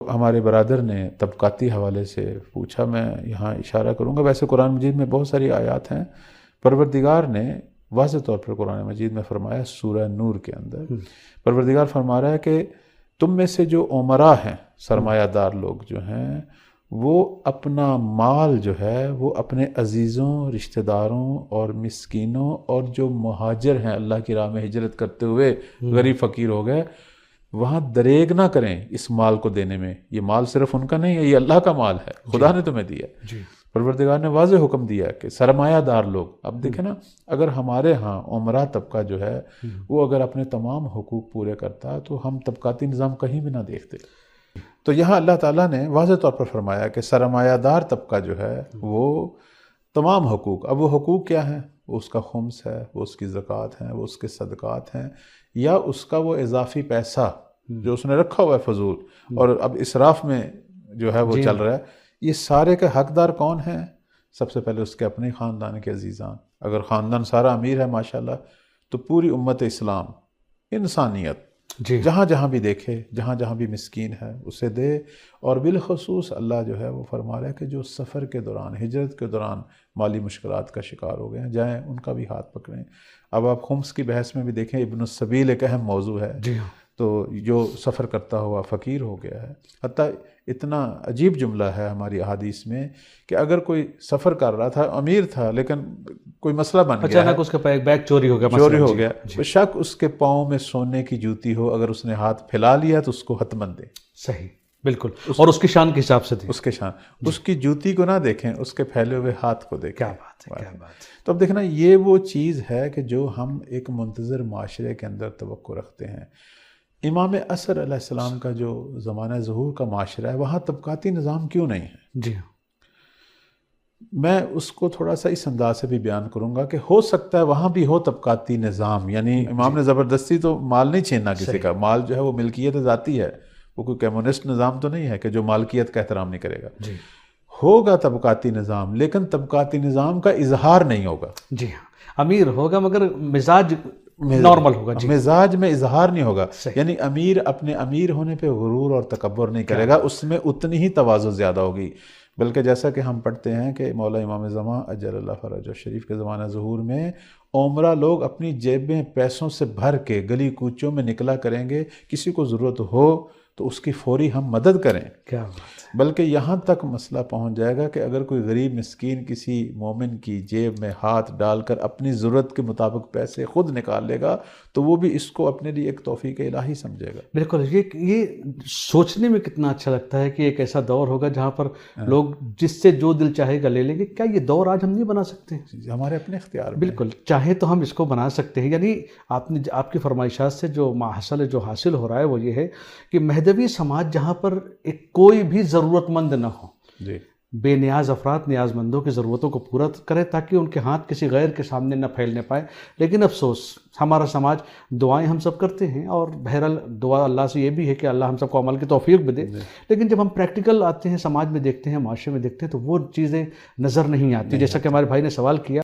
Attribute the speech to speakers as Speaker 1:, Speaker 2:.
Speaker 1: ہمارے برادر نے طبقاتی حوالے سے پوچھا، میں یہاں اشارہ کروں گا، ویسے قرآن مجید میں بہت ساری آیات ہیں، پروردگار نے واضح طور پر قرآن مجید میں فرمایا، سورہ نور کے اندر پروردگار فرما رہا ہے کہ تم میں سے جو عمرا ہیں، سرمایہ دار لوگ جو ہیں، وہ اپنا مال جو ہے وہ اپنے عزیزوں، رشتہ داروں اور مسکینوں اور جو مہاجر ہیں، اللہ کی راہ میں ہجرت کرتے ہوئے غریب فقیر ہو گئے، وہاں دریغ نہ کریں اس مال کو دینے میں۔ یہ مال صرف ان کا نہیں ہے، یہ اللہ کا مال ہے، خدا نے تمہیں دیا۔ پروردگار نے واضح حکم دیا کہ سرمایہ دار لوگ، اب دیکھیں نا، اگر ہمارے ہاں عمرہ طبقہ جو ہے وہ اگر اپنے تمام حقوق پورے کرتا تو ہم طبقاتی نظام کہیں بھی نہ دیکھتے۔ تو یہاں اللہ تعالیٰ نے واضح طور پر فرمایا کہ سرمایہ دار طبقہ جو ہے وہ تمام حقوق، اب وہ حقوق کیا ہیں؟ وہ اس کا خمس ہے، وہ اس کی زکوٰۃ ہیں، وہ اس کے صدقات ہیں، یا اس کا وہ اضافی پیسہ جو اس نے رکھا ہوا ہے فضول اور اب اسراف میں جو ہے وہ چل رہا ہے، یہ سارے کے حقدار کون ہیں؟ سب سے پہلے اس کے اپنے خاندان کے عزیزان۔ اگر خاندان سارا امیر ہے ماشاءاللہ تو پوری امت اسلام، انسانیت جہاں جہاں بھی دیکھے، جہاں جہاں بھی مسکین ہے اسے دے۔ اور بالخصوص اللہ جو ہے وہ فرما رہا ہے کہ جو سفر کے دوران، ہجرت کے دوران مالی مشکلات کا شکار ہو گئے ہیں، جائیں ان کا بھی ہاتھ پکڑیں۔ اب آپ خمس کی بحث میں بھی دیکھیں، ابن السبیل ایک اہم موضوع ہے، تو جو سفر کرتا ہوا فقیر ہو گیا ہے، حتیٰ اتنا عجیب جملہ ہے ہماری احادیث میں کہ اگر کوئی سفر کر رہا تھا، امیر تھا، لیکن کوئی مسئلہ بن گیا،
Speaker 2: اچانک اس کا بیگ چوری ہو گیا،
Speaker 1: بشک اس کے پاؤں میں سونے کی جوتی ہو، اگر اس نے ہاتھ پھیلا لیا تو اس کو حتماً دے۔
Speaker 2: صحیح، بالکل، اور اس کی شان کے حساب سے دے،
Speaker 1: اس کے شان، اس کی جوتی کو نہ دیکھیں، اس کے پھیلے ہوئے ہاتھ کو دیکھیں۔
Speaker 2: کیا بات ہے، کیا بات ہے۔
Speaker 1: تو اب دیکھنا، یہ وہ چیز ہے کہ جو ہم ایک منتظر معاشرے کے اندر توقع رکھتے ہیں۔ امام عصر علیہ السلام کا جو زمانہ ظہور کا معاشرہ ہے، وہاں طبقاتی نظام کیوں نہیں ہے؟
Speaker 2: جی،
Speaker 1: میں اس کو تھوڑا سا اس انداز سے بھی بیان کروں گا کہ ہو سکتا ہے وہاں بھی ہو طبقاتی نظام، یعنی امام نے زبردستی تو مال نہیں چھیننا کسی کا، مال جو ہے وہ ملکیت ذاتی ہے، وہ کوئی کمیونسٹ نظام تو نہیں ہے کہ جو مالکیت کا احترام نہیں کرے گا۔ ہوگا طبقاتی نظام، لیکن طبقاتی نظام کا اظہار نہیں ہوگا۔
Speaker 2: جی ہاں، امیر ہوگا مگر مزاج نارمل ہوگا،
Speaker 1: مزاج میں اظہار نہیں ہوگا، یعنی امیر اپنے امیر ہونے پہ غرور اور تکبر نہیں کرے گا، اس میں اتنی ہی تواضع زیادہ ہوگی، بلکہ جیسا کہ ہم پڑھتے ہیں کہ مولا امام زمان اجل اللہ فرجہ شریف کے زمانہ ظہور میں عمرہ لوگ اپنی جیبیں پیسوں سے بھر کے گلی کوچوں میں نکلا کریں گے، کسی کو ضرورت ہو تو اس کی فوری ہم مدد کریں۔
Speaker 2: کیا بات ہے۔
Speaker 1: بلکہ یہاں تک مسئلہ پہنچ جائے گا کہ اگر کوئی غریب مسکین کسی مومن کی جیب میں ہاتھ ڈال کر اپنی ضرورت کے مطابق پیسے خود نکال لے گا تو وہ بھی اس کو اپنے لیے ایک توفیق الہی سمجھے گا۔
Speaker 2: بالکل، یہ سوچنے میں کتنا اچھا لگتا ہے کہ ایک ایسا دور ہوگا جہاں پر لوگ جس سے جو دل چاہے گا لے لیں گے۔ کیا یہ دور آج ہم نہیں بنا سکتے؟
Speaker 1: ہمارے اپنے اختیار میں، بالکل
Speaker 2: چاہے تو ہم اس کو بنا سکتے ہیں۔ یعنی آپ کی فرمائشات سے جو حاصل ہو رہا ہے وہ یہ ہے کہ مہدوی سماج جہاں پر کوئی بھی ضرورت مند نہ ہو، بے نیاز افراد نیاز مندوں کی ضرورتوں کو پورا کرے تاکہ ان کے ہاتھ کسی غیر کے سامنے نہ پھیلنے پائے۔ لیکن افسوس، ہمارا سماج، دعائیں ہم سب کرتے ہیں اور بہرحال دعا اللہ سے یہ بھی ہے کہ اللہ ہم سب کو عمل کی توفیق بھی دے، لیکن جب ہم پریکٹیکل آتے ہیں، سماج میں دیکھتے ہیں، معاشرے میں دیکھتے ہیں تو وہ چیزیں نظر نہیں آتی۔ جیسا کہ ہمارے بھائی نے سوال کیا